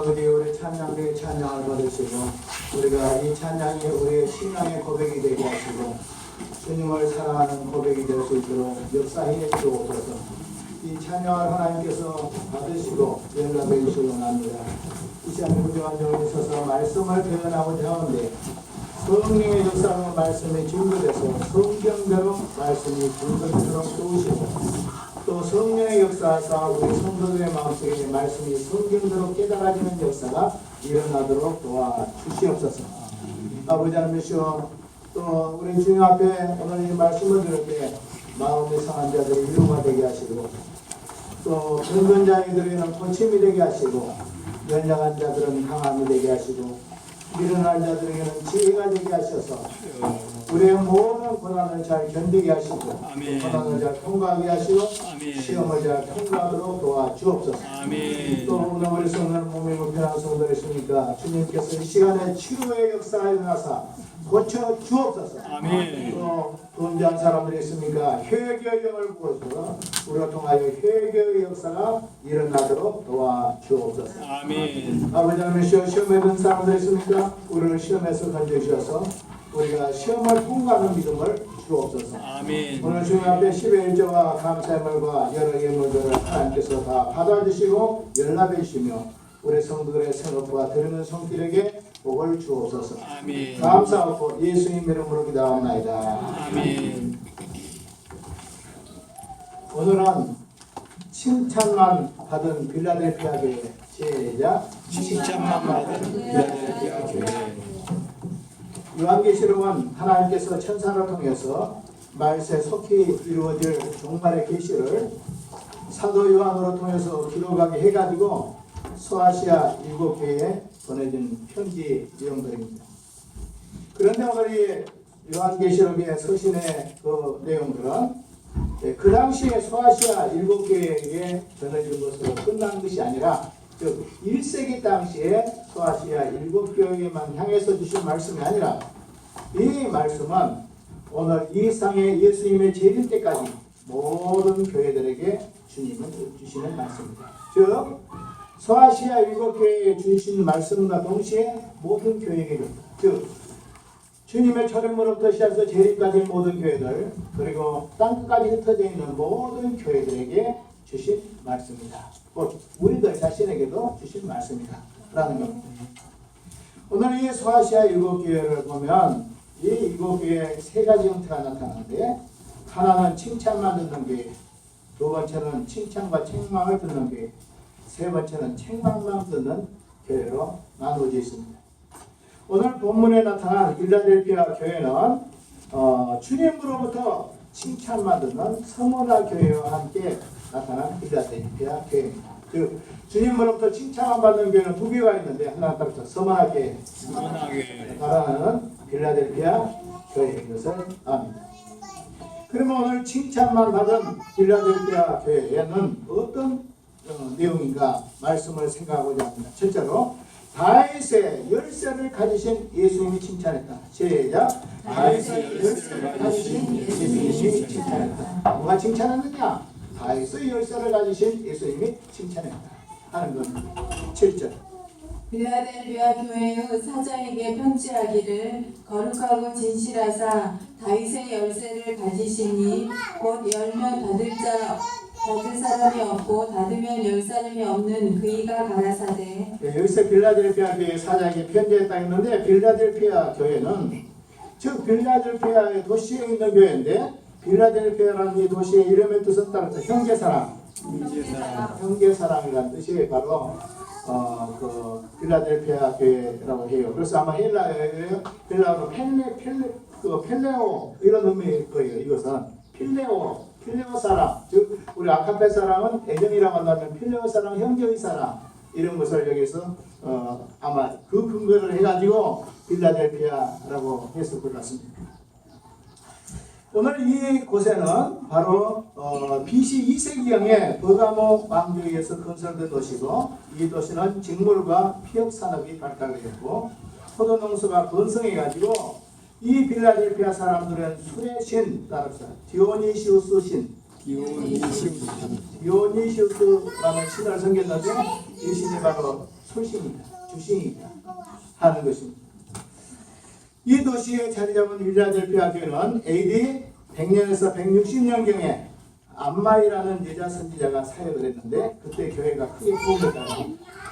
아버지, 우리 찬양의 찬양을 받으시고 우리가 이 찬양이 우리의 신앙의 고백이 되게 하시고 주님을 사랑하는 고백이 될 수 있도록 역사해 주옵소서. 이 찬양을 하나님께서 받으시고 연락해 주시기 원합니다. 이 시간에 부정한 종이 있어서 말씀을 표현하고자 하는데 성령의 역사로 말씀이 증거돼서 성경대로 말씀이 증거되도록 도우시고 또 성령의 역사가 우리 성도들의 마음속에 말씀이 성경대로 깨달아지는 역사가 일어나도록 도와주시옵소서. 아버지 하나님이시여, 또 우리 주님 앞에 오늘 이 말씀을 들을 때 마음이 상한 자들이 위로가 되게 하시고 또 병건자들에게는 고침이 되게 하시고 연약한 자들은 강함이 되게 하시고 미련한 자들에게는 지혜가 되게 하셔서 우리의 모든 고난을 잘 견디게 하시고 아멘. 고난을 잘 통과하게 하시고 아멘. 시험을 잘 통과하도록 도와주옵소서. 아멘. 또 오늘 우리 성도는 몸이 불편한 성도가 있으니까 주님께서 이 시간에 치료의 역사가 일어나사 고쳐주옵소서. 아멘. 또 존재한 사람들이 있으니까 회개의 영을 부어서 우리가 통하여 회개의 역사가 일어나도록 도와주옵소서. 아멘. 아버지 하나님, 시험에 든 사람들이 있으니까 우리를 시험에서 건져주셔서 우리가 시험을 통과하는 믿음을 주옵소서. 아멘. 오늘 주님 앞에 10의 일조와 감사의 말과 여러 예물들을 하나님께서 다 받아주시고 연락해 주시며 우리 성도들의 생업과 드리는 손길에게 복을 주옵소서. 아멘. 감사하고 예수님 이름으로 기도하옵나이다. 아멘. 오늘은 칭찬만 받은 빌라델피아 교회 시작. 칭찬만 받은 빌라델피아 교회. 요한계시록은 하나님께서 천사를 통해서 말세 속히 이루어질 종말의 계시를 사도 요한으로 통해서 기록하게 해가지고 소아시아 7교회에 보내준 편지 내용들입니다. 그런데 오늘 이 요한계시록의 서신의 그 내용들은 그 당시에 소아시아 7교회에게 전해진 것으로 끝난 것이 아니라 즉 1세기 당시에 소아시아 7교회에만 향해서 주신 말씀이 아니라 이 말씀은 오늘 이 상의 예수님의 재림 때까지 모든 교회들에게 주님은 주시는 말씀입니다. 즉 소아시아 7교회에 주신 말씀과 동시에 모든 교회에게 줍니다. 즉 주님의 초림으로부터 시작해서 재림까지 모든 교회들 그리고 땅끝까지 흩어져 있는 모든 교회들에게 주신 말씀입니다. 곧 우리들 자신에게도 주신 말씀이다 라는 겁니다. 오늘 이 소아시아 7교회를 보면 이 7교회에 세 가지 형태가 나타나는데 하나는 칭찬만 듣는 교회, 두 번째는 칭찬과 책망을 듣는 교회, 세 번째는 책망만 듣는 교회로 나누어져 있습니다. 오늘 본문에 나타난 빌라델피아 교회는 주님으로부터 칭찬만 듣는 서머나 교회와 함께 나타난 빌라델피아 교회입니다. 즉 주님으로부터 칭찬만 받는 교회는 두 교회가 있는데 하나는 따로 서머나 교회, 하나는 빌라델피아 교회인 것을 압니다. 그러면 오늘 칭찬만 받은 빌라델피아 교회에는 어떤 내용인가 말씀을 생각하고자 합니다. 첫째로 다윗의 열쇠를 가지신 예수님이 칭찬했다. 시작. 다윗의 열쇠를 가지신 예수님이 칭찬했다. 누가 칭찬했느냐? 다윗의 열쇠를 가지신 예수님이 칭찬했다 하는 겁니다. 7절. 빌라델비아 교회의 사자에게 편지하기를 거룩하고 진실하사 다윗의 열쇠를 가지시니 곧 열면 닫을 사람이 없고 닫으면 열 사람이 없는 그이가 가라사대. 여기서 빌라델피아 교회 사자에게 편지했다 했는데 빌라델피아 교회는 즉 빌라델피아의 도시에 있는 교회인데 빌라델피아라는 이 도시의 이름의 뜻은 따라서 형제사랑, 형제사랑이라는 뜻이 바로 그 빌라델피아 교회라고 해요. 그래서 아마 헬라어로 펠레오 이런 의미일 거예요. 이것은 필레오 사랑, 즉 우리 아카페 사랑은 애정이라고 한다면 필레오 사랑, 형제의 사랑 이런 것을 여기서 아마 그 근거를 해가지고 빌라델피아라고 했을 것 같습니다. 오늘 이 곳에는 바로 BC 2세기경에 버가모 왕조에 의해서 건설된 도시고 이 도시는 직물과 피업 산업이 발달했고 포도 농사가 번성해가지고 이 빌라델피아 사람들은 술의 신, 따라서 디오니시우스 신, 디오니시우스라는 신화를 섬겼는데 이 신이 바로 소신이다, 주신이다 하는 것입니다. 이 도시에 자리 잡은 필라델피아 교회는 AD 100년에서 160년경에 암마이라는 여자 선지자가 사역을 했는데 그때 교회가 크게 부흥했다.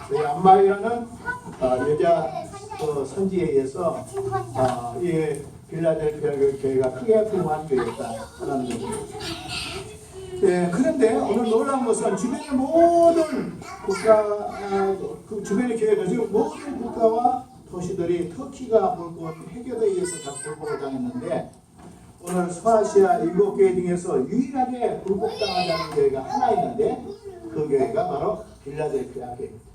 그 암마이라는 여자 선지에 의해서 이 필라델피아 교회가 크게 부흥한 교회였다라는 겁니다. 예, 그런데 오늘 놀라운 것은 주변의 모든 그 주변의 교회들 지금 모든 국가와 도시들이 터키가 물건 해결에 의해서 다 불복을 당했는데 오늘 소아시아 7교회 중에서 유일하게 불복당하지 않은 교회가 하나 있는데 그 교회가 바로 필라델피아 교회입니다.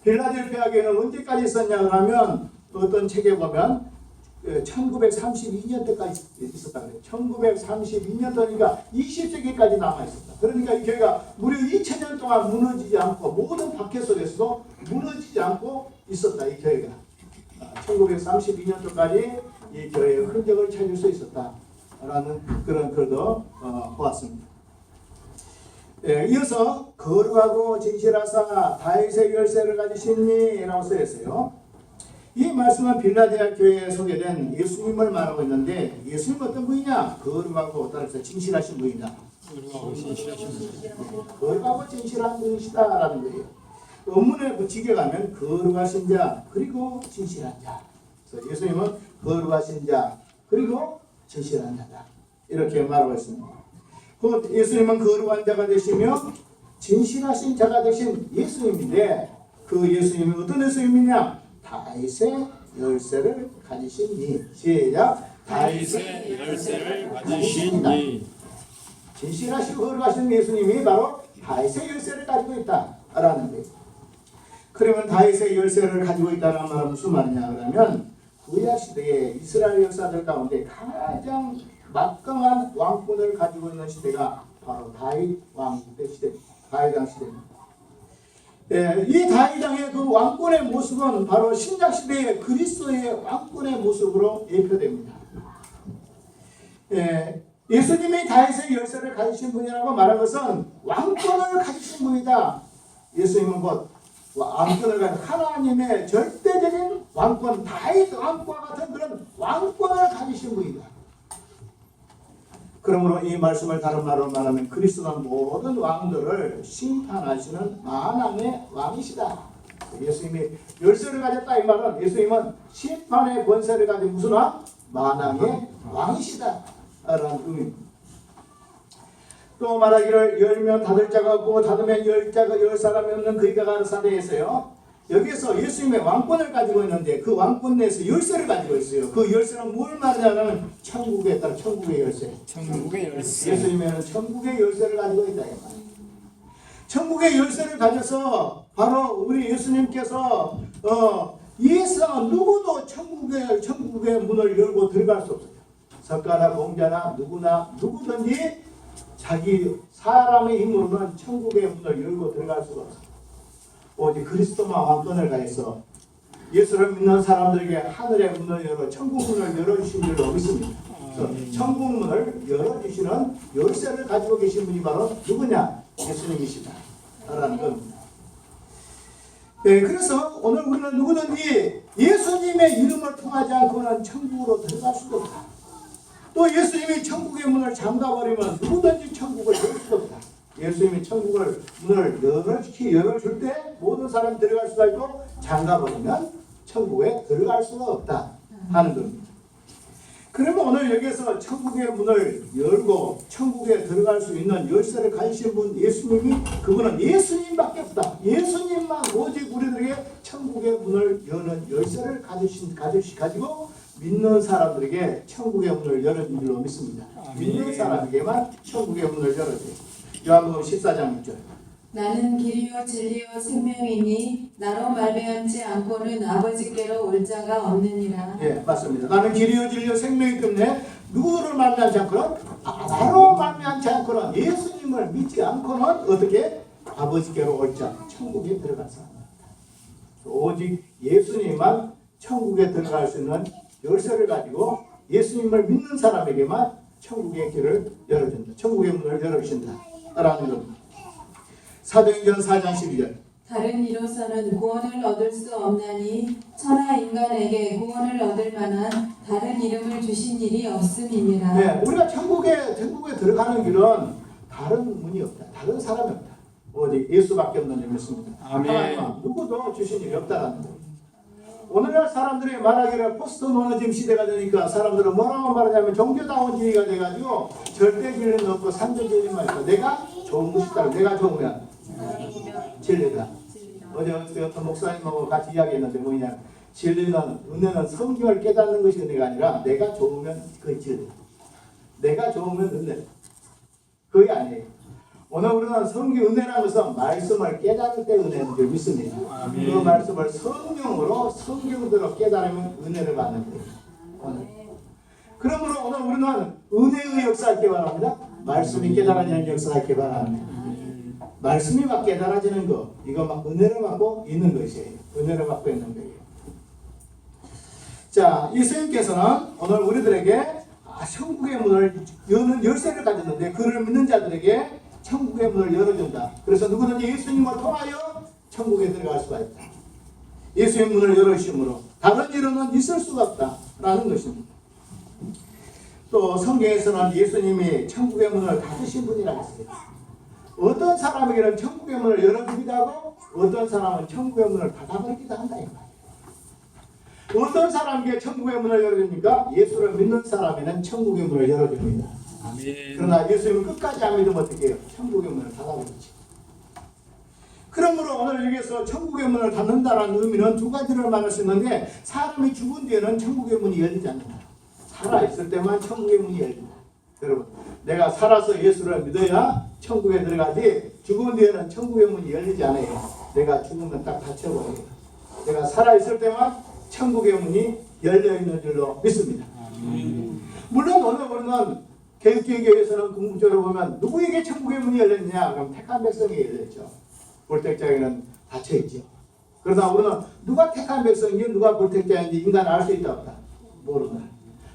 필라델피아 교회는 언제까지 있었냐 그러면 어떤 책에 보면 1932년 때까지 있었다 그래요. 1932년 도니까 20세기까지 남아있었다. 그러니까 이 교회가 무려 2000년 동안 무너지지 않고 모든 박해 속에서도 무너지지 않고 있었다. 이 교회가 1932년 도까지 이 교회의 흔적을 찾을 수 있었다라는 그런 글도 보았습니다. 예, 이어서 거룩하고 진실하사 다윗의 열쇠를 가지시니 라고 써있어요. 이 말씀은 빌라델피아 교회에 소개된 예수님을 말하고 있는데 예수님은 어떤 분이냐? 거룩하고 따라서 진실하신 분이다. 거룩하고 진실한 분이시다라는 거예요. 원문에 붙이게 가면 거룩하신 자 그리고 진실한 자. 그래서 예수님은 거룩하신 자 그리고 진실한 자다. 이렇게 말하고 있습니다. 그 예수님은 거룩한 자가 되시며 진실하신 자가 되신 예수님인데 그 예수님이 어떤 예수님이냐? 다윗의 열쇠를 가지신 이. 시작. 다윗의 열쇠를 가지신 이. 진실하시고 거룩하신 예수님이 바로 다윗의 열쇠를 가지고 있다라는 거예요. 그러면 다윗의 열쇠를 가지고 있다는 말은 무슨 말이냐 그러면 구약 시대의 이스라엘 역사들 가운데 가장 막강한 왕권을 가지고 있는 시대가 바로 다윗 왕 시대입니다. 다윗 왕 시대입니다. 이 다윗 왕의 그 왕권의 모습은 바로 신약 시대의 그리스도의 왕권의 모습으로 예표됩니다. 예수님이 다윗의 열쇠를 가지신 분이라고 말한 것은 왕권을 가지신 분이다. 예수님은 곧 왕권을 가진 하나님의 절대적인 왕권, 다윗 왕권과 같은 그런 왕권을 가지신 분이다. 그러므로 이 말씀을 다른 말로 말하면 그리스도는 모든 왕들을 심판하시는 만왕의 왕이시다. 예수님이 열쇠를 가졌다 이 말은 예수님은 심판의 권세를 가진 무슨 왕? 만왕의 왕이시다 라는 의미입니다. 또 말하기를 열면 닫을 자가 없고 닫으면 열 사람이 없는 그이가 가르사대에 있어요. 여기에서 예수님의 왕권을 가지고 있는데 그 왕권 내에서 열쇠를 가지고 있어요. 그 열쇠는 뭘 말하냐면 천국에 따라 천국의 열쇠. 천국의 열쇠. 예수님은 천국의 열쇠를 가지고 있다. 천국의 열쇠를 가져서 바로 우리 예수님께서 이 세상은 누구도 천국의 문을 열고 들어갈 수 없어요. 석가나 공자나 누구든지 자기 사람의 힘으로는 천국의 문을 열고 들어갈 수가 없어요. 오직 그리스도만 왕권을 가해서 예수를 믿는 사람들에게 하늘의 문을 열어 천국 문을 열어주신 줄로 믿습니다. 천국 문을 열어주시는 열쇠를 가지고 계신 분이 바로 누구냐? 예수님이시다 라는 겁니다. 그래서 오늘 우리는 누구든지 예수님의 이름을 통하지 않고는 천국으로 들어갈 수가 없다. 또 예수님이 천국의 문을 잠가버리면 누구든지 천국을 열 수가 없다. 예수님이 천국을 문을 열어줄 때 모든 사람이 들어갈 수가 있고 잠가버리면 천국에 들어갈 수가 없다 하는 겁니다. 그러면 오늘 여기에서 천국의 문을 열고 천국에 들어갈 수 있는 열쇠를 가지신 분 예수님이 그분은 예수님밖에 없다. 예수님만 오직 우리들에게 천국의 문을 여는 열쇠를 가지고 믿는 사람들에게 천국의 문을 열어준 줄로 믿습니다. 믿는 사람에게만 천국의 문을 열어줘요. 요한복음 14장 6절. 나는 길이요 진리요 생명이니 나로 말미암지 않고는 아버지께로 올 자가 없느니라. 예, 맞습니다. 나는 길이요 진리요 생명이기 때문에 누구를 만나지 않고는 나로 만나지 않고는 예수님을 믿지 않고는 어떻게 아버지께로 올 자 천국에 들어갈 사람입니다. 오직 예수님만 천국에 들어갈 수 있는 열쇠를 가지고 예수님을 믿는 사람에게만 천국의 길을 열어준다. 천국의 문을 열어주신다. 라는 겁니다. 사도행전 4장 12절. 다른 이로서는 구원을 얻을 수 없나니 천하 인간에게 구원을 얻을 만한 다른 이름을 주신 일이 없음이니라. 네, 우리가 천국에 들어가는 길은 다른 문이 없다. 다른 사람이 없다. 오직 예수밖에 없는 줄 믿습니다. 아멘. 하나님은 누구도 주신 일이 없다라는 거예요. 오늘날 사람들이 말하기를 포스트 모너즘 시대가 되니까 사람들은 뭐라고 말하냐면 종교다원주의가 돼가지고 절대 진리는 없고 상대 진리만 있고 내가 좋은 것이 있다. 내가 좋으면 진리다. 어제 어떤 목사님하고 같이 이야기했는데 뭐냐, 진리는, 은혜는 성경을 깨닫는 것이 은혜가 아니라 내가 좋으면 그게 진리. 내가 좋으면 은혜. 그게 아니에요. 오늘 우리는 성경 은혜라는 것은 말씀을 깨달을 때 은혜인 줄 믿습니다. 아멘. 그 말씀을 성령으로 성경대로 깨달으면 은혜를 받는 거예요. 오늘. 그러므로 오늘 우리는 은혜의 역사하기 바랍니다. 말씀이 깨달아지는 역사하기 바랍니다. 말씀이 막 깨달아지는 거, 이거 막 은혜를 받고 있는 것이에요. 은혜를 받고 있는 거예요. 자, 예수님께서는 오늘 우리들에게 천국의 문을 여는 열쇠를 가졌는데 그를 믿는 자들에게 천국의 문을 열어준다. 그래서 누구든지 예수님을 통하여 천국에 들어갈 수가 있다. 예수의 문을 열어주심으로 다른 일은 있을 수가 없다라는 것입니다. 또 성경에서는 예수님이 천국의 문을 닫으신 분이라고 했어요. 어떤 사람에게는 천국의 문을 열어주기도 하고 어떤 사람은 천국의 문을 닫아버리기도 한다 이 말이에요. 어떤 사람에게 천국의 문을 열어줍니까? 예수를 믿는 사람에는 천국의 문을 열어줍니다. 아멘. 그러나 예수님을 끝까지 안 믿으면 어떻게 해요? 천국의 문을 닫아버리지. 그러므로 오늘 여기서 천국의 문을 닫는다는 의미는 두 가지를 말할 수 있는데 사람이 죽은 뒤에는 천국의 문이 열리지 않는다. 살아있을 때만 천국의 문이 열린다. 여러분, 내가 살아서 예수를 믿어야 천국에 들어가지 죽은 뒤에는 천국의 문이 열리지 않아요. 내가 죽으면 딱 닫혀버려요. 내가 살아있을 때만 천국의 문이 열려있는 줄로 믿습니다. 물론 오늘 우리는 개혁교회에서는 궁극적으로 보면 누구에게 천국의 문이 열렸냐? 그럼 택한 백성에게 열렸죠. 불택자에게는 닫혀있죠. 그러나 우리는 누가 택한 백성인지 누가 불택자인지 인간 알 수 있다 없다? 모른다.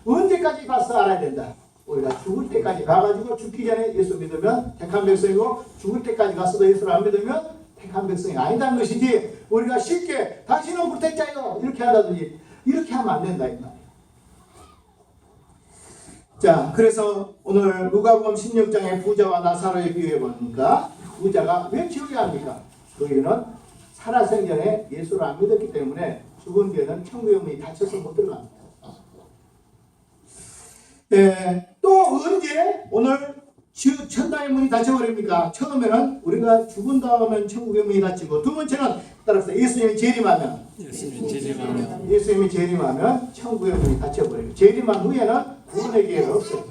언제까지 가서 알아야 된다? 우리가 죽을 때까지 가가지고 죽기 전에 예수 믿으면 택한 백성이고 죽을 때까지 가서도 예수를 안 믿으면 택한 백성이 아니다는 것이지 우리가 쉽게 당신은 불택자예요 이렇게 하다든지 이렇게 하면 안 된다 이 말이에요. 자, 그래서 오늘 누가복음 16장의 부자와 나사로의 비유해 보니까 부자가 왜 지옥에 합니까? 그이는 살아생전에 예수를 안 믿었기 때문에 죽은 뒤에는 천국의 문이 닫혀서 못 들어갑니다. 또 언제 오늘 천당의 문이 닫혀버립니까? 처음에는 우리가 죽은 다음엔 천국의 문이 닫히고 두 번째는 따라서 예수님이 재림하면 예수님이 재림하면 천국의 문이 닫혀버려요. 재림한 후에는 구원의 기회가 없어요.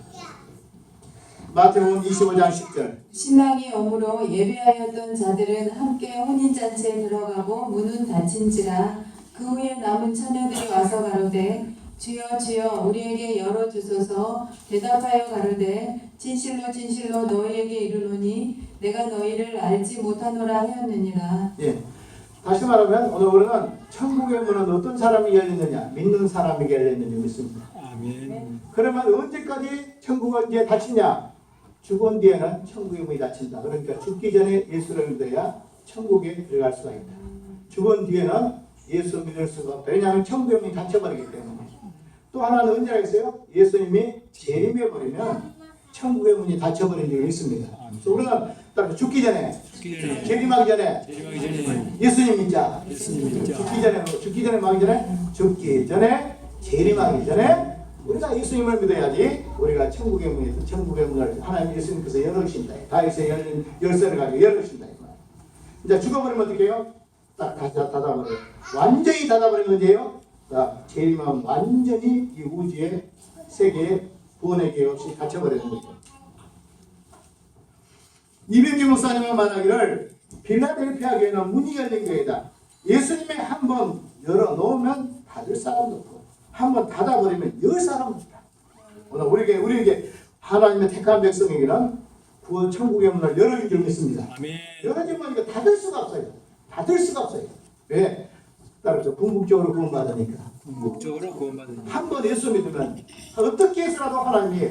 마태복음 25장 10절. 신랑이 오므로 예배하였던 자들은 함께 혼인잔치에 들어가고 문은 닫힌지라 그 후에 남은 처녀들이 와서 가로되 주여 주여 우리에게 열어주소서. 대답하여 가로되 진실로 진실로 너희에게 이르노니 내가 너희를 알지 못하노라 하였느니라. 예. 다시 말하면 오늘 우리는 천국의 문은 어떤 사람이 열리느냐? 믿는 사람에게 열리는지 믿습니다. 아멘. 그러면 언제까지 천국은 이제 닫히냐? 죽은 뒤에는 천국의 문이 닫힌다. 그러니까 죽기 전에 예수를 믿어야 천국에 들어갈 수가 있다. 죽은 뒤에는 예수 믿을 수가 없다. 왜냐하면 천국의 문이 닫혀버리기 때문에. 또 하나는 언제가 있어요? 예수님이 재림해버리면 천국의 문이 닫혀버린 줄 믿습니다. 그래서 우리는 딱 죽기 전에 재림하기 전에 예수님 믿자. 죽기 전에 재림하기 전에 우리가 예수님을 믿어야지 우리가 천국의 문을 하나님 예수님께서 열어주신다. 다윗의 열린 열쇠를 가지고 열어주신다. 이제 죽어버리면 어떻게 해요? 딱 닫아버려요. 완전히 닫아버리면 언제예요? 재림하면 완전히 이 우주의 세계에 구원의 기회 없이 갇혀버리는 거죠. 이병기 목사님은 말하기를 필라델피아 교회는 문이 열린 교회다. 예수님이 한번 열어놓으면 닫을 사람도 없고 한번 닫아버리면 열 사람도 없다. 오늘 우리에게 하나님의 택한 백성에게는 구원 천국의 문을 열어준 줄 믿습니다. 아멘. 열어주면 이거 닫을 수가 없어요. 닫을 수가 없어요. 왜? 따라서 궁극적으로 구원받으니까. 궁극적으로 구원받는. 한 번 예수 믿으면 어떻게 해서라도 하나님이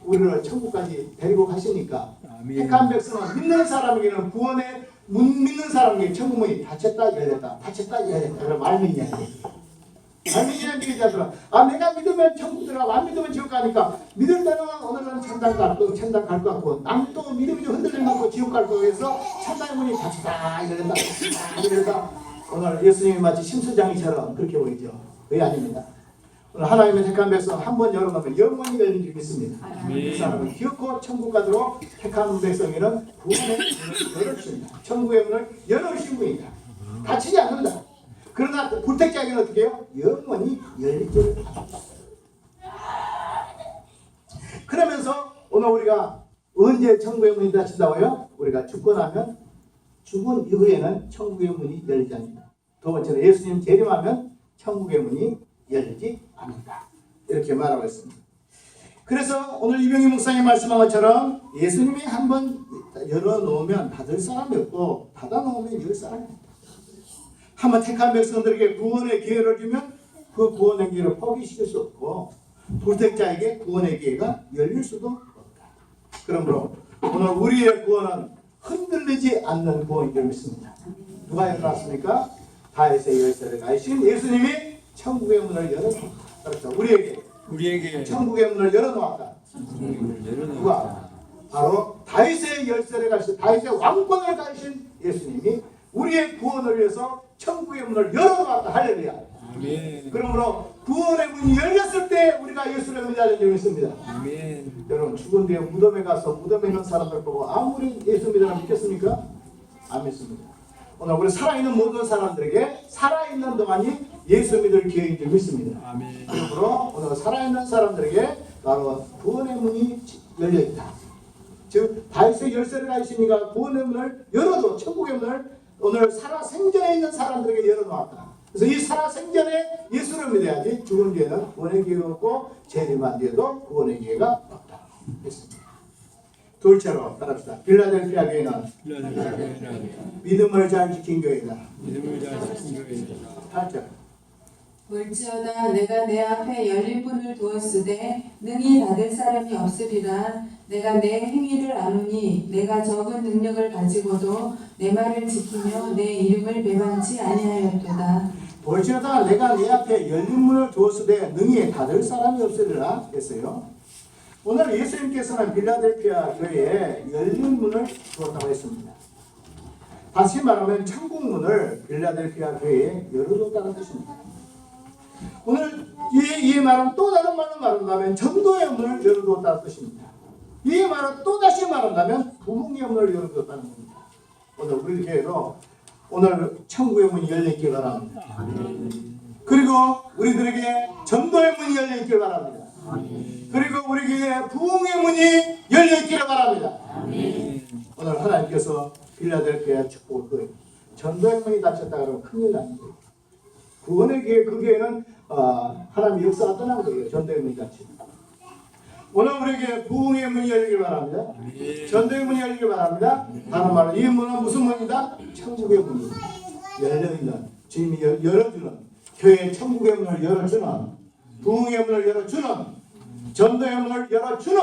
우리를 천국까지 데리고 가시니까 아멘. 택한 백성은 믿는 사람에게는 구원에 못 믿는 사람에게 천국문이 닫혔다 열렸다 닫혔다 열렸다 그런 말미냐는 얘기예요. 말미냐는 얘기하더라. 아 내가 믿으면 천국 들어가고 안 믿으면 지옥 가니까 믿을 때는 오늘은 천당 갈 거, 천당 갈 것 같고 남 또 믿음이 흔들림 갖고 지옥 갈 거고 해서 천당의 문이 닫혔다 열렸다 닫혔다 열렸다. 오늘 예수님이 마치 심수장이처럼 그렇게 보이죠. 그게 아닙니다. 오늘 하나님의 택한 백성 한 번 열어놓으면 영원히 열린 줄 믿습니다. 그 사람은 기어코 천국 가도록 택한 백성에는 구원의 문을 열어주십니다. 천국의 문을 열어주신 분이다. 닫히지 않는다. 그러나 불택자에게는 어떻게 해요? 영원히 열리지를 않습니다. 그러면서 오늘 우리가 언제 천국의 문이 닫힌다고요? 우리가 죽고 나면 죽은 이후에는 천국의 문이 열리지 않는다. 두 번째로 예수님 재림하면 천국의 문이 열리지 않는다. 이렇게 말하고 있습니다. 그래서 오늘 이병희 목사님 말씀한 것처럼 예수님이 한번 열어놓으면 닫을 사람이 없고 닫아놓으면 열 사람이 없다. 한번 택한 백성들에게 구원의 기회를 주면 그 구원의 기회를 포기시킬 수 없고 불택자에게 구원의 기회가 열릴 수도 없다. 그러므로 오늘 우리의 구원은 흔들리지 않는 구원인 줄 믿습니다. 누가 열어놨습니까? 다윗의 열쇠를 가지신 예수님이 천국의 문을 열어놓았다. 그렇죠. 우리에게 천국의 문을 열어놓았다. 누가? 바로 다윗의 열쇠를 가지신 다윗의 왕권을 가지신 예수님이 우리의 구원을 위해서 천국의 문을 열어놓았다. 할렐루야. 아멘. 그러므로 구원의 문이 열렸을 때 우리가 예수를 믿는 줄 믿습니다. 아멘. 여러분 죽은 뒤에 무덤에 가서 무덤에 있는 사람들 보고 아무리 예수 믿으라 믿겠습니까? 안 믿습니다. 오늘 우리 살아있는 모든 사람들에게 살아있는 동안이 예수 믿을 기회인 줄 믿습니다. 아멘. 그러므로 오늘 살아있는 사람들에게 바로 구원의 문이 열려있다. 즉 다윗의 열쇠를 가지시니까 구원의 문을 열어도 천국의 문을 오늘 살아생전에 있는 사람들에게 열어놓았다. 그래서 이 살아생전에 예수를 믿어야지 죽은 뒤에는 구원의 기회가 없고 재림한 뒤에도 구원의 기회가 없다. 했습니다. 둘째로 따릅시다. 빌라델피아 교회는 믿음을 잘 지킨 교회다. 믿음을 잘 지킨 교회다. 8절. 볼지어다 내가 내 앞에 열린 문을 두었으되 능히 닫을 사람이 없으리라. 내가 내 행위를 아노니 내가 적은 능력을 가지고도 내 말을 지키며 내 이름을 배반치 아니하였도다. 볼지어다 내가 내 앞에 열린 문을 두었으되 능히 닫을 사람이 없으리라 했어요. 오늘 예수님께서는 빌라델피아 교회에 열린 문을 두었다고 했습니다. 다시 말하면 천국 문을 빌라델피아 교회에 열어뒀다는 뜻입니다. 오늘 이 말은 또 다른 말로 말한다면 전도의 문을 열어두었다는 뜻입니다. 이 말은 또 다시 말한다면 부흥의 문을 열어두었다는 겁니다. 오늘 우리 교회로 오늘 천국의 문이 열려있길 바랍니다. 그리고 우리들에게 전도의 문이 열려있길 바랍니다. 그리고 우리 교회에 부흥의 문이 열려있기를 바랍니다. 오늘 하나님께서 빌라델피아 축복을 거예요. 전도의 문이 닫혔다 그러면 큰일 나는 거예요. 구원의 기회, 그 기회는 하나님의 역사가 떠난 거예요. 전도의 문이 닫히면. 오늘 우리에게 부흥의 문이 열리길 바랍니다. 전도의 문이 열리길 바랍니다. 다른 말로 이 문은 무슨 문이다? 천국의 문이 열려있는, 주님이 열어주는, 교회의 천국의 문을 열어주는, 부흥의 문을 열어주는, 전도의 문을 열어주는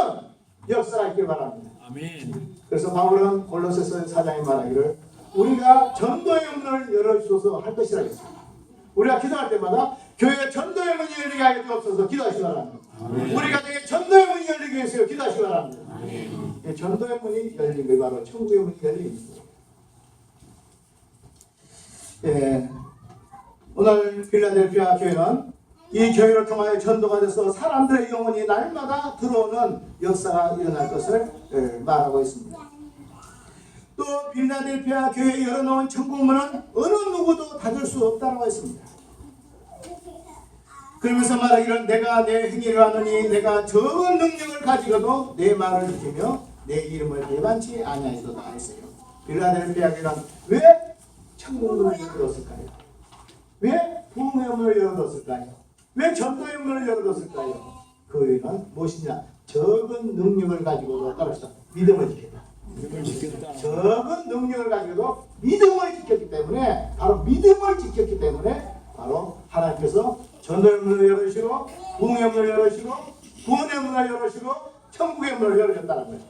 역사가 있길 바랍니다. 아멘. 그래서 바울은 골로새서 4장에 말하기를 우리가 전도의 문을 열어주소서 할 것이라 했습니다. 우리가 기도할 때마다 교회에 전도의 문이 열리게 하여 주옵소서 기도하시기 바랍니다. 우리 가정에 전도의 문이 열리게 해주세요. 기도하시기 바랍니다. 전도의 문이 열린 게 바로 천국의 문이 열린 거예요. 오늘 빌라델피아 교회는 이 교회를 통하여 전도가 돼서 사람들의 영혼이 날마다 들어오는 역사가 일어날 것을 말하고 있습니다. 또 빌라델피아 교회에 열어놓은 천국문은 어느 누구도 닫을 수 없다고 했습니다. 그러면서 말하기를 내가 내 행위를 하느니 내가 적은 능력을 가지고도 내 말을 지키며 내 이름을 배반치 아니하리로다 했어요. 빌라델피아 교회는 왜 천국문을 열어뒀을까요? 왜 부흥의 문을 열어뒀을까요? 왜 전도의 문을 열어뒀을까요? 그 이유는 무엇이냐? 적은 능력을 가지고도 따라서 믿음을 지켰다. 믿음을 지켰다. 적은 능력을 가지고도 믿음을 지켰기 때문에 바로 믿음을 지켰기 때문에 바로 하나님께서 전도의 문을 열으시고 부흥의 문을 열으시고 구원의 문을 열으시고 천국의 문을 열어줬다는 거예요.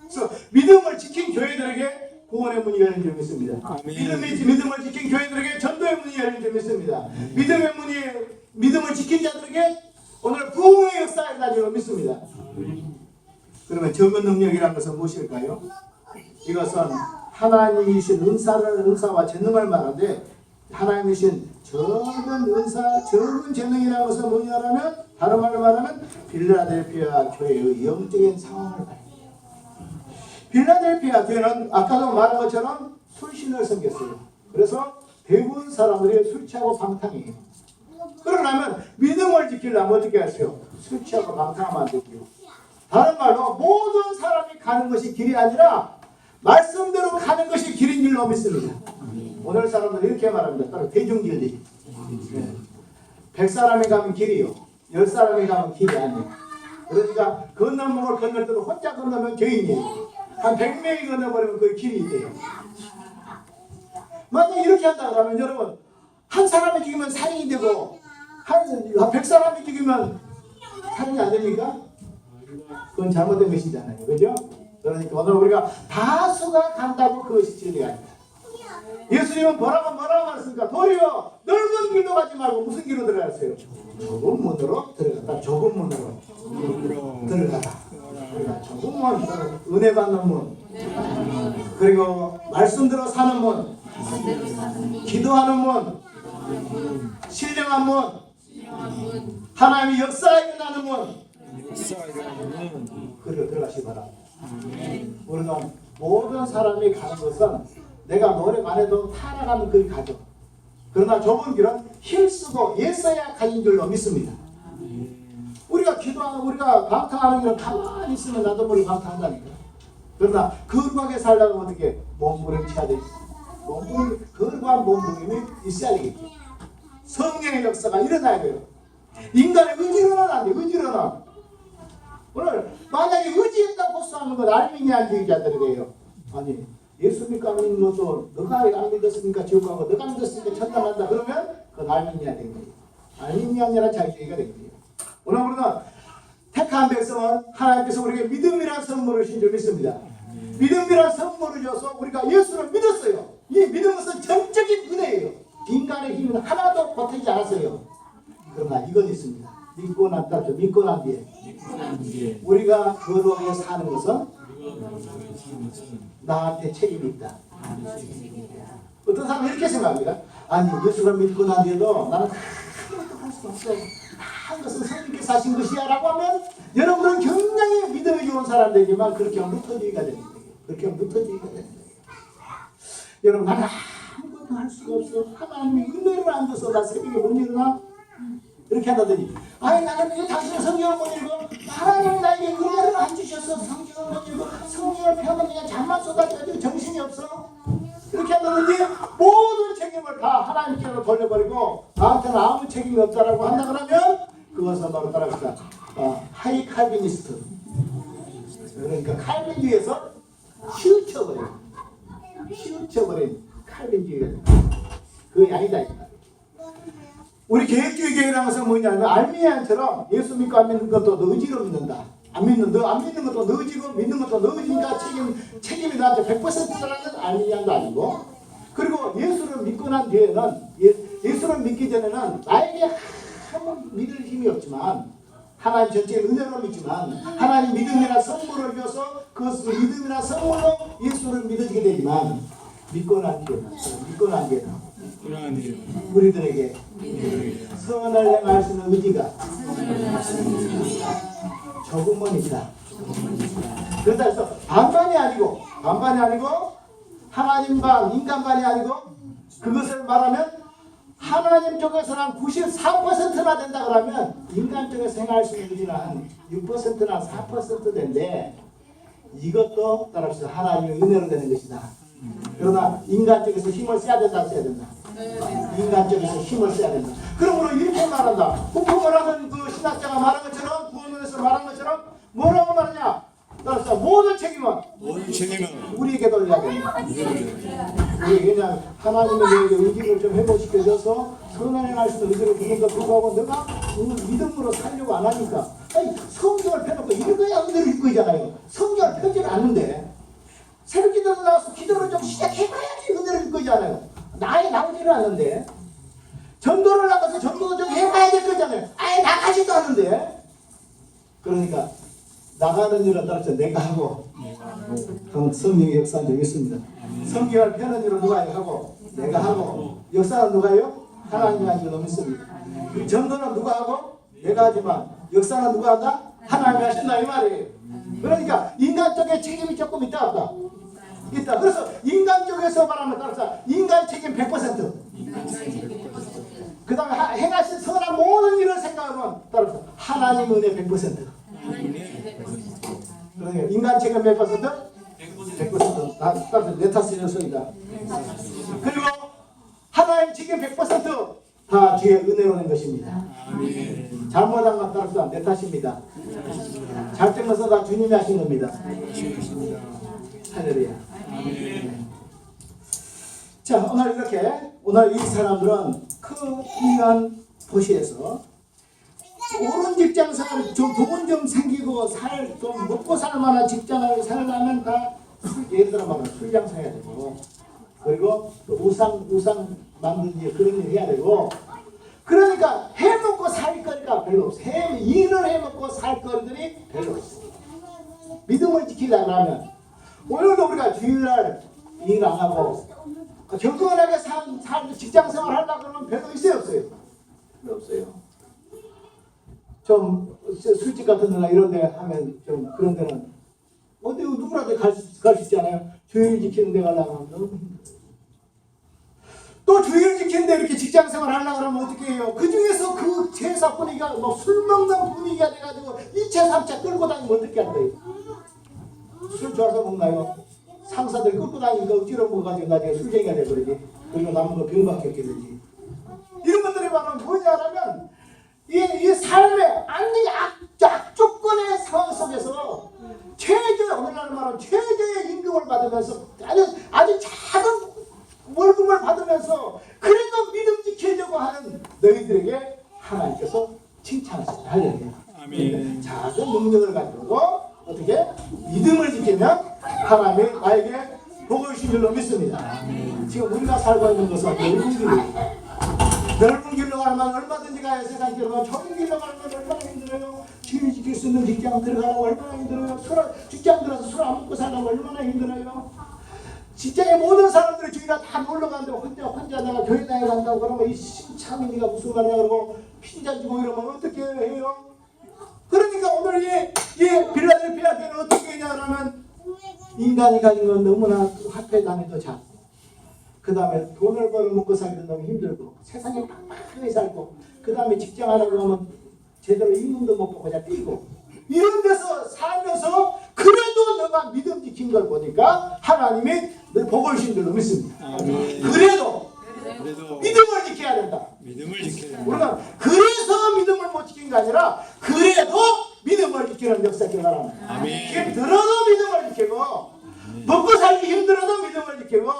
그래서 믿음을 지킨 교회들에게 구원의 문이 열린 줄 믿습니다. 믿음을 지킨 교회들에게 전도의 문이 열린 줄 믿습니다. 믿음을 지킨 자들에게 오늘 부흥의 역사가 일어난 줄 믿습니다. 그러면 적은 능력이라는 것은 무엇일까요? 이것은 하나님이신 은사와 재능을 말하는데, 하나님이신 적은 은사, 적은 재능이라는 것은 뭐냐면, 다른 말로 말하면 빌라델피아 교회의 영적인 상황을 말해요. 빌라델피아 교회는 아까도 말한 것처럼 술신을 섬겼어요. 그래서 대부분 사람들이 술 취하고 방탕이에요. 그러려면 믿음을 지키려면 어떻게 하세요? 술 취하고 방탕하면 안 되고요. 다른 말로 모든 사람이 가는 것이 길이 아니라 말씀대로 가는 것이 길인 줄로 믿습니다. 오늘 사람들은 이렇게 말합니다. 따로 대중길이. 100사람이 가면 길이요, 10사람이 가면 길이 아니에요. 그러니까 건너물을 건널 때도 혼자 건너면 죄인이에요. 한 100명이 건너버리면 그게 길이 돼요. 만약 이렇게 한다 그러면 여러분, 한 사람이 죽이면 살인이 되고 한 100사람이 죽이면 살인이 안 됩니까? 그건 잘못된 것이잖아요. 그죠? 그러니까 오늘 우리가 다수가 간다고 그것이 진리가 아니다. 예수님은 뭐라고 말했습니까? 도리어 넓은 길로 가지 말고 무슨 길로 들어갔어요? 좁은 문으로 들어갔다. 좁은 문으로 들어가다. 그러니까 좁은 문, 은혜 받는 문, 그리고 말씀대로 사는 문, 기도하는 문, 신령한 문, 하나님의 역사가 일어나는 문, 그리고 들어가시기 바랍니다. 우리가 모든 사람이 가는 것은 내가 노력 안 해도 타락하는 길이 가죠. 그러나 좁은 길은 힘쓰고 애써야 가진 줄로 믿습니다. 우리가 기도하고 우리가 방탕하는 길은 가만히 있으면 나도 모르게 방탕한다니까. 그러나 거룩하게 살려면 어떻게 몸부림쳐야 되지? 거룩한 몸부림이 있어야 되겠지. 성령의 역사가 일어나야 돼요. 인간의 의지로는 안 돼. 의지로는. 오늘 만약에 의지했다고 호소하는 건 알미니안주의자들이래요. 아니, 예수 믿고 안 믿는 것도 너가 안 믿었으니까 지옥 가고 너가 믿었으니까 천당 간다 그러면 그건 알미니안 된 거예요. 알미니안이란 자유주의가 된 거예요. 오늘 우리는 택한 백성은 하나님께서 우리에게 믿음이라는 선물을 주신 줄 믿습니다. 믿음이라는 선물을 줘서 우리가 예수를 믿었어요. 이 믿는 것은 전적인 은혜예요. 인간의 힘은 하나도 보태지 않았어요. 그러나 이건 있습니다. 믿고 난 뒤에 우리가 거룩하게 사는 것은 나한테 책임이 있다. 어떤 사람은 이렇게 생각합니다. 아니, 예수를 믿고 난 뒤에도 나는 아무것도 할 수 없어. 한 것은 성령께서 하신 것이야 라고 하면 여러분은 굉장히 믿음이 좋은 사람 되지만 그렇게 하면 무터지기가 되는 거예요. 여러분, 나는 아무것도 할 수가 없어. 하나님이 은혜를 안 줘서 나 새벽에 못 일어나? 이렇게 한다더니, 아니 나는 왜 당신은 성경을 못 읽어? 하나님이 나에게 은혜를 안 주셔서 성경을 못 읽어. 성경을 펴면 그냥 잠만 쏟아져가지고 정신이 없어. 이렇게 한다든지 모든 책임을 다 하나님께로 돌려버리고 나한테는 아무 책임이 없다라고 한다 그러면 그것은 바로 따라합시다. 하이 칼비니스트. 그러니까 칼빈주의에서 치우쳐버린 칼빈주의가 그게 아니다. 우리 계획주의 교회라는 것은 뭐냐면 알미니안처럼 예수 믿고 안 믿는 것도 너 의지로 믿는다. 안 믿는 것도 너 의지고 믿는 것도 너 의지니까 책임이 나한테 100%라는 알미니안도 아니고, 그리고 예수를 믿고 난 뒤에는 예수를 믿기 전에는 나에게 아무 믿을 힘이 없지만 하나님 전체의 은혜로 믿지만 하나님 믿음이나 선물을 줘서 그 믿음이나 선물로 예수를 믿어지게 되지만 믿고 난 뒤에는 우리들에게 선을 행할 수 있는 의지가 조금은 있다. 그렇다 해서 반반이 아니고 하나님 반 인간 반이 아니고, 그것을 말하면 하나님 쪽에서는 한 94%나 된다 그러면 인간 쪽에서 행할 수 있는 의지는 한 6%나 4% 된데, 이것도 따라서 하나님의 은혜로 되는 것이다. 그러나 인간 쪽에서 힘을 써야 된다. 인간 쪽에서 힘을 써야 된다. 그러므로 이렇게 말한다. 후품을 하는 그 신학자가 말한 것처럼, 구원론에서 말한 것처럼 뭐라고 말하냐? 따라서 모든 책임은 우리에게 돌려야 된다. 우리 그냥 하나님의 의지를 좀 회복시켜줘서 선을 행할 수 있는 의지를 주는 것 불구하고 내가 믿음으로 살려고 안 하니까 아니 성경을 펴놓고 읽어야 은혜를 읽고 있잖아요. 성경을 펴지는 않는데 새벽 기도를 나와서 기도를 좀 시작해봐야지 은혜를 읽고 있잖아요. 나오지는 않는데 전도를 나가서 전도 좀 해봐야 될 거잖아요. 아예 나가지도 않는데 그러니까 나가는 일을 따라서 내가 하고 그럼 성령의 역사는 좀 있습니다. 성경을 펴는 일을 누가 하고 내가 하고 역사는 누가 해요? 하나님이 하는 줄 믿습니다. 전도는 누가 하고 내가 하지만 역사는 누가 한다? 하나님이 하신다 이 말이에요. 그러니까 인간 쪽에 책임이 조금 있다 없다? 있다. 그래서 인간 쪽에서 말하면 따라서 인간 책임 100%. 그 다음에 행하신 선한 모든 일을 생각하면 따라서 하나님 은혜 100%. 그러니까 인간 책임 몇 퍼센트? 100%. 따라서 내 탓이는 소리다. 그리고 하나님 책임 100%다 주의 은혜로 된 것입니다. 잘못한 것 따라서 내 탓입니다. 잘된 것은 다 주님이 하신 겁니다. 할렐루야. 자, 오늘 이 사람들은 그 귀한 도시에서 옳은 직장 생활, 좀 돈 좀 생기고 좀 먹고 살 만한 직장을 살려면 다 예를 들어 말하면 술장 사야 되고 그리고 우상 만들기 그런 일 해야 되고 그러니까 해먹고 살 거리가 별로 없어. 일을 해먹고 살 거리들이 별로 없어. 믿음을 지키려고 하면 오늘도 우리가 주일날 일 안 하고 경건하게 직장 생활 하려고 그러면 별로 있어요 없어요? 별로 없어요. 좀 술집 같은 데나 이런 데 하면 좀 그런 데는 어디 누구라도 갈 수 있잖아요. 주일 지키는 데 가려고 하면 너무 힘들어요. 또 주일 지키는데 이렇게 직장 생활 하려고 하면 어떻게 해요? 그 중에서 그 제사 분위기가 술 먹는 분위기가 돼가지고 2차 3차 끌고 다니면 어떻게 할 거예요? 술 좋아서 먹나요? 상사들 끌고 다니니까 억지로 먹어가지고 나중에 술쟁이가 돼버리지. 그리고 남은 거 병밖에 없게 되지. 이런 것들이 바로 뭐냐면 이 삶의 완전히 악조건의 상황 속에서 오늘날 말하면 최저의 임금을 받으면서 아주 작은 월급을 받으면서 그래도 믿음 지키려고 하는 너희들에게 하나님께서 칭찬하신다. 할렐루야. 작은 능력을 가지고 어떻게 믿음을 지키면 하나님이 나에게 복을 주신 줄로 믿습니다. 지금 우리가 살고 있는 것은 넓은 길이에요. 넓은 길로 가면 얼마든지 가야 세상 길로 가면 좁은 길로 가면 얼마나 힘들어요. 주일 지킬 수 있는 직장 들어가려고 얼마나 힘들어요. 직장 들어서 술 안 먹고 살려고 얼마나 힘들어요. 직장에 모든 사람들이 주일날 다 놀러 가는데 혼자 내가 교회 다녀간다고 그러면 이 심참이니가 무슨 말이야 그러고 핀잔 주고 이러면 어떻게 해요? 그러니까 오늘 이 빌라델피아 교회는 어떻게 했냐 그러면 인간이 가진 건 너무나 화폐 단위도 작고 그 다음에 돈을 벌어 먹고 살기도 너무 힘들고 세상에 팍팍하게 살고 그 다음에 직장 하려고 하면 제대로 임금도 못 받고 그냥 뛰고 이런 데서 살면서 그래도 너가 믿음 지킨 걸 보니까 하나님이 너 복을 주신 줄로 믿습니다. 그래도 믿음을 지켜야 된다. 우리가 그래서 믿음을 못 지킨 게 아니라 그래도 믿음을 지키는 역사가 바랍니다. 지금 들어도 믿음을 지키고 먹고 살기 힘들어도 믿음을 지키고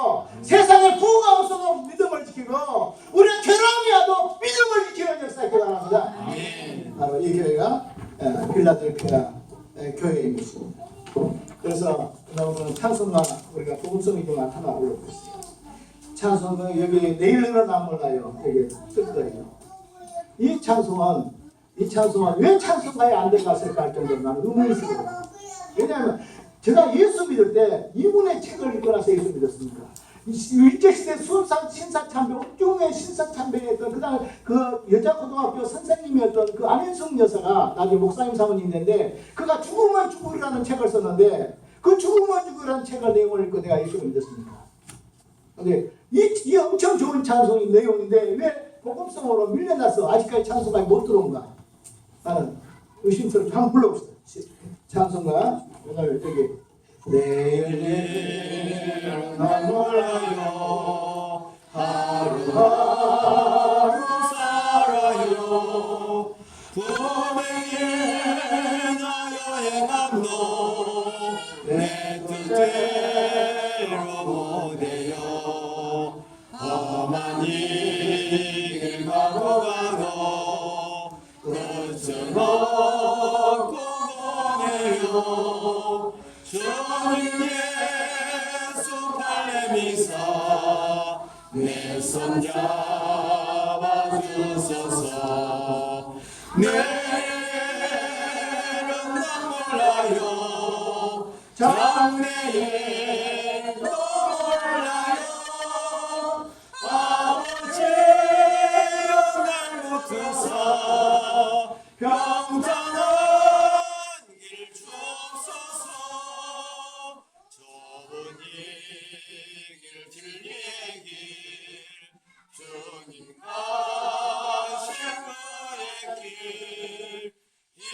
세상에 부가 없어도 믿음을 지키고 우리가 괴로움이 와도 믿음을 지키는 역사가 바랍니다. 바로 이 교회가 필라델피아 교회인 것입니다. 그래서 오늘 찬송가 우리가 복음성이 좀 나타나 올라오고 있어요. 찬송가 여기 내일은 안 몰라요. 여기 쓸 거예요. 이 찬송은 왜 찬송가에 안 들어갔을까 할 정도로 나는 의문이 있어요. 왜냐하면 제가 예수 믿을 때 이분의 책을 읽고 나서 예수 믿었습니다. 일제시대 수험산 신사참배, 옥중의 신사참배였던 그 다음에 그 여자고등학교 선생님이었던 그 안현숙 여사가 나중에 목사님 사모님인데 그가 죽으면 죽으리라는 책을 썼는데 그 죽으면 죽으리라는 책을 내용을 읽고 내가 예수를 믿었습니다. 근데 이 엄청 좋은 찬송의 내용인데 왜 복음성으로 밀려나서 아직까지 찬송가에 못 들어온가? 나는 의심스럽게 한번 불러봅시다. 찬송가 오늘 여기 내일은 난 몰라요 하루하루 살아요 품에 나 여행함도 내 뜻대로 못해요 가고 가도 끝은 없고 공해요. 주님 예수 발레미사 내 손 잡아주소서. 내일은 난 몰라요. 장래일도 몰라요. 아버지여 날 붙드사 평탄한 길 주옵소서. 좁은 이 길 진리의 길 주님 가신 그의 길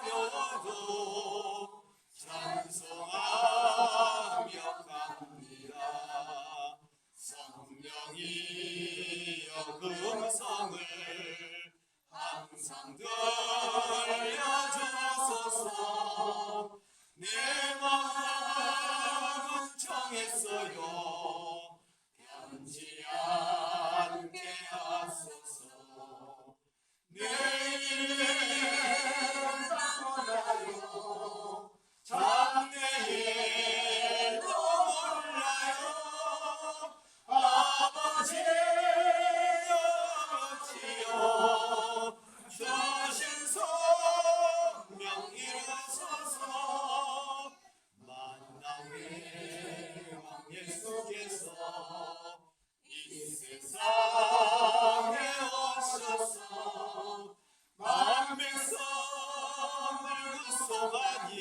어려워도 찬송하며 갑니다. 성령이여 그 음성을 항상 들려주소서. 내 마음은 정했어요. 변치 않게 하소서. 내일은 떠나요. 장래일도 몰라요. 아버지여 어찌여 주신 성령 이루소서. 만왕의 왕예 속에서 이 세상에 오셔서 만백성을 구속하니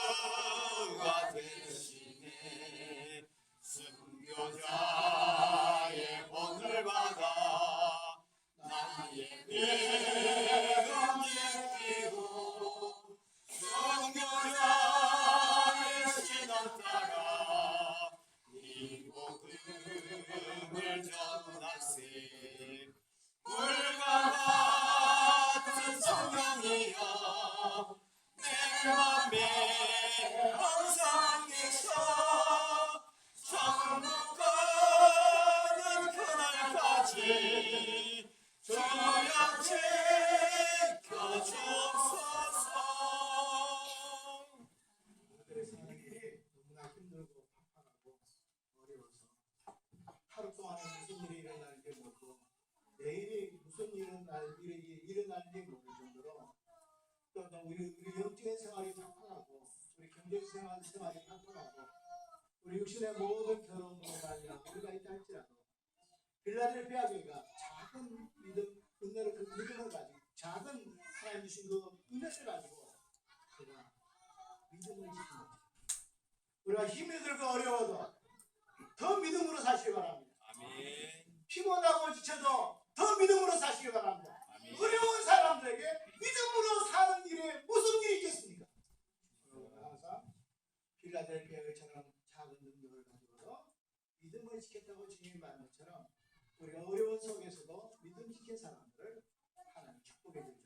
장구주가 되시네. 순교자의 본을 받아 나의 믿음 지키고 순교자의 신앙 따라 이 복음을 전하세. 불과 같은 성령이여 내 맘에 항상 계셔. 천국 가는 그날까지 주여 지켜주소서. 그들의 생활이 너무나 힘들고 팍팍하고 어려워서 하루 동안에 무슨 일이 일어나는지 모르고 내일이 무슨 일이 일어나는지 모를 정도로 또 우리 영적인 생활이 팍팍하고 우리 경제적 생활이 팍팍하고 우리 육신의 모든 결혼으로 말미암아 우리가 있다 할지라도 필라델피아 교회가 작은 믿음, 은혜를 그 믿음을 가지고 작은 하나님 주신 그 은혜를 가지고 우리가 믿음을 지킵니다. 우리가 힘이 들고 어려워도 더 믿음으로 사시기 바랍니다. 아멘. 피곤하고 지쳐도 더 믿음으로 사시기 바랍니다. 아멘. 어려운 사람들에게 믿음으로 사는 길에 무슨 일이 있겠습니까? 항상 필라델피아처럼 작은 능력을 가지고도 믿음을 지켰다고 주님이 말한 것처럼 우리가 어려운 속에서도 믿음 지킨 사람들을 하나님 축복해 주죠.